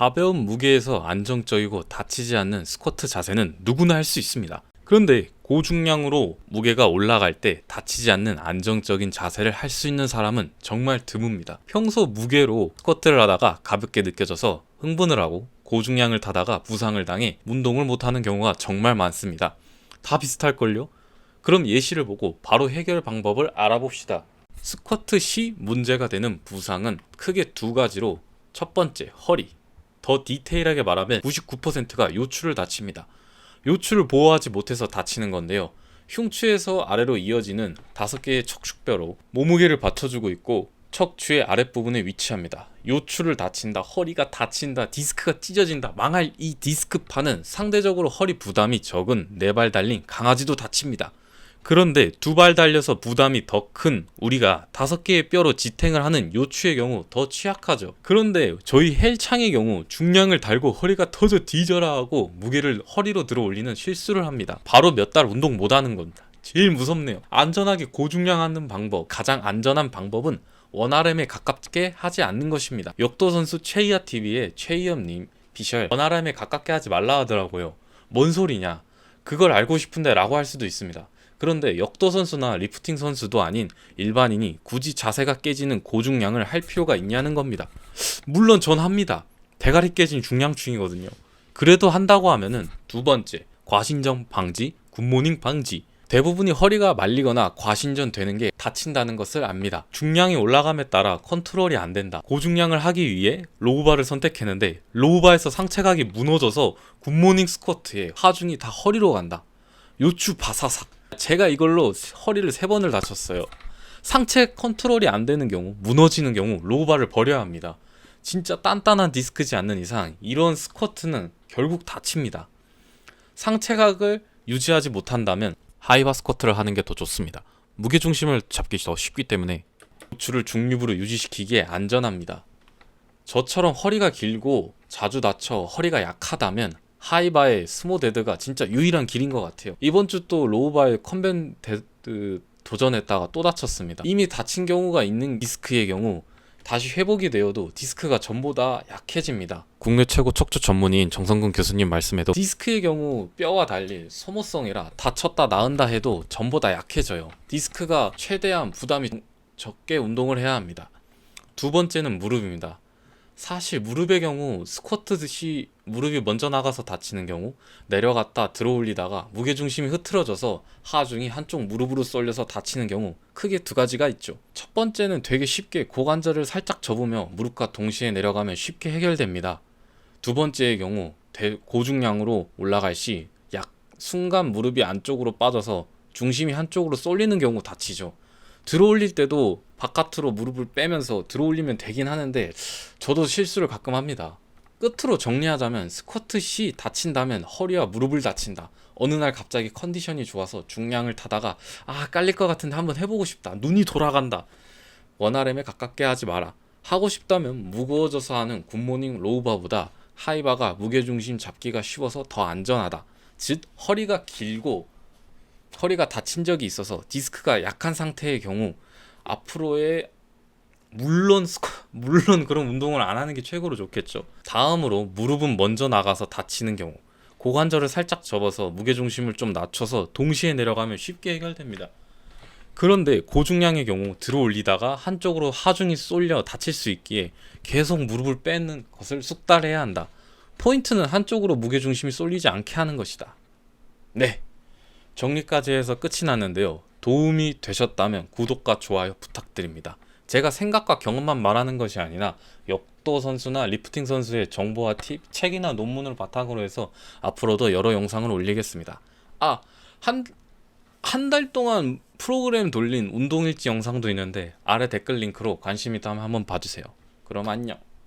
가벼운 무게에서 안정적이고 다치지 않는 스쿼트 자세는 누구나 할 수 있습니다. 그런데 고중량으로 무게가 올라갈 때 다치지 않는 안정적인 자세를 할 수 있는 사람은 정말 드뭅니다. 평소 무게로 스쿼트를 하다가 가볍게 느껴져서 흥분을 하고 고중량을 타다가 부상을 당해 운동을 못하는 경우가 정말 많습니다. 다 비슷할걸요? 그럼 예시를 보고 바로 해결 방법을 알아봅시다. 스쿼트 시 문제가 되는 부상은 크게 두 가지로, 첫 번째, 허리. 더 디테일하게 말하면 99%가 요추를 다칩니다. 요추를 보호하지 못해서 다치는 건데요. 흉추에서 아래로 이어지는 5개의 척추뼈로 몸무게를 받쳐주고 있고 척추의 아랫부분에 위치합니다. 요추를 다친다, 허리가 다친다, 디스크가 찢어진다, 망할 이 디스크파는 상대적으로 허리 부담이 적은 4발 달린 강아지도 다칩니다. 그런데 2발 달려서 부담이 더 큰 우리가 5개의 뼈로 지탱을 하는 요추의 경우 더 취약하죠. 그런데 저희 헬창의 경우 중량을 달고 허리가 터져 뒤져라 하고 무게를 허리로 들어 올리는 실수를 합니다. 바로 몇 달 운동 못하는 겁니다. 제일 무섭네요. 안전하게 고중량 하는 방법, 가장 안전한 방법은 원RM에 가깝게 하지 않는 것입니다. 역도선수 최이아TV의 최이엄님 비셜 원RM에 가깝게 하지 말라 하더라고요. 뭔 소리냐, 그걸 알고 싶은데 라고 할 수도 있습니다. 그런데 역도 선수나 리프팅 선수도 아닌 일반인이 굳이 자세가 깨지는 고중량을 할 필요가 있냐는 겁니다. 물론 전 합니다. 대가리 깨진 중량충이거든요. 그래도 한다고 하면은 두 번째, 과신전 방지, 굿모닝 방지. 대부분이 허리가 말리거나 과신전 되는 게 다친다는 것을 압니다. 중량이 올라감에 따라 컨트롤이 안 된다. 고중량을 하기 위해 로우바를 선택했는데 로우바에서 상체각이 무너져서 굿모닝 스쿼트에 하중이 다 허리로 간다. 요추 바사삭. 제가 이걸로 허리를 3번을 다쳤어요. 상체 컨트롤이 안 되는 경우, 무너지는 경우 로우바를 버려야 합니다. 진짜 단단한 디스크지 않는 이상 이런 스쿼트는 결국 다칩니다. 상체각을 유지하지 못한다면 하이바 스쿼트를 하는 게 더 좋습니다. 무게중심을 잡기 더 쉽기 때문에 요추를 중립으로 유지시키기에 안전합니다. 저처럼 허리가 길고 자주 다쳐 허리가 약하다면 하이바의 스모데드가 진짜 유일한 길인 것 같아요. 이번 주 또 로우바의 컨벤 데드 도전했다가 또 다쳤습니다. 이미 다친 경우가 있는 디스크의 경우 다시 회복이 되어도 디스크가 전보다 약해집니다. 국내 최고 척추 전문의인 정성근 교수님 말씀에도 디스크의 경우 뼈와 달리 소모성이라 다쳤다 나은다 해도 전보다 약해져요. 디스크가 최대한 부담이 적게 운동을 해야 합니다. 두 번째는 무릎입니다. 사실 무릎의 경우 스쿼트 시 무릎이 먼저 나가서 다치는 경우 내려갔다 들어올리다가 무게중심이 흐트러져서 하중이 한쪽 무릎으로 쏠려서 다치는 경우 크게 두 가지가 있죠. 첫 번째는 되게 쉽게 고관절을 살짝 접으며 무릎과 동시에 내려가면 쉽게 해결됩니다. 두 번째의 경우 고중량으로 올라갈 시 순간 무릎이 안쪽으로 빠져서 중심이 한쪽으로 쏠리는 경우 다치죠. 들어올릴 때도 바깥으로 무릎을 빼면서 들어올리면 되긴 하는데 저도 실수를 가끔 합니다. 끝으로 정리하자면 스쿼트 시 다친다면 허리와 무릎을 다친다. 어느 날 갑자기 컨디션이 좋아서 중량을 타다가 깔릴 것 같은데 한번 해보고 싶다. 눈이 돌아간다. 원RM에 가깝게 하지 마라. 하고 싶다면 무거워져서 하는 굿모닝 로우바보다 하이바가 무게중심 잡기가 쉬워서 더 안전하다. 즉 허리가 길고 허리가 다친 적이 있어서 디스크가 약한 상태의 경우 앞으로의 물론 그런 운동을 안 하는 게 최고로 좋겠죠. 다음으로 무릎은 먼저 나가서 다치는 경우 고관절을 살짝 접어서 무게중심을 좀 낮춰서 동시에 내려가면 쉽게 해결됩니다. 그런데 고중량의 경우 들어올리다가 한쪽으로 하중이 쏠려 다칠 수 있기에 계속 무릎을 빼는 것을 숙달해야 한다. 포인트는 한쪽으로 무게중심이 쏠리지 않게 하는 것이다. 네, 정리까지 해서 끝이 났는데요. 도움이 되셨다면 구독과 좋아요 부탁드립니다. 제가 생각과 경험만 말하는 것이 아니라 역도 선수나 리프팅 선수의 정보와 팁, 책이나 논문을 바탕으로 해서 앞으로도 여러 영상을 올리겠습니다. 한 달 동안 프로그램 돌린 운동일지 영상도 있는데 아래 댓글 링크로 관심 있다면 한번 봐주세요. 그럼 안녕.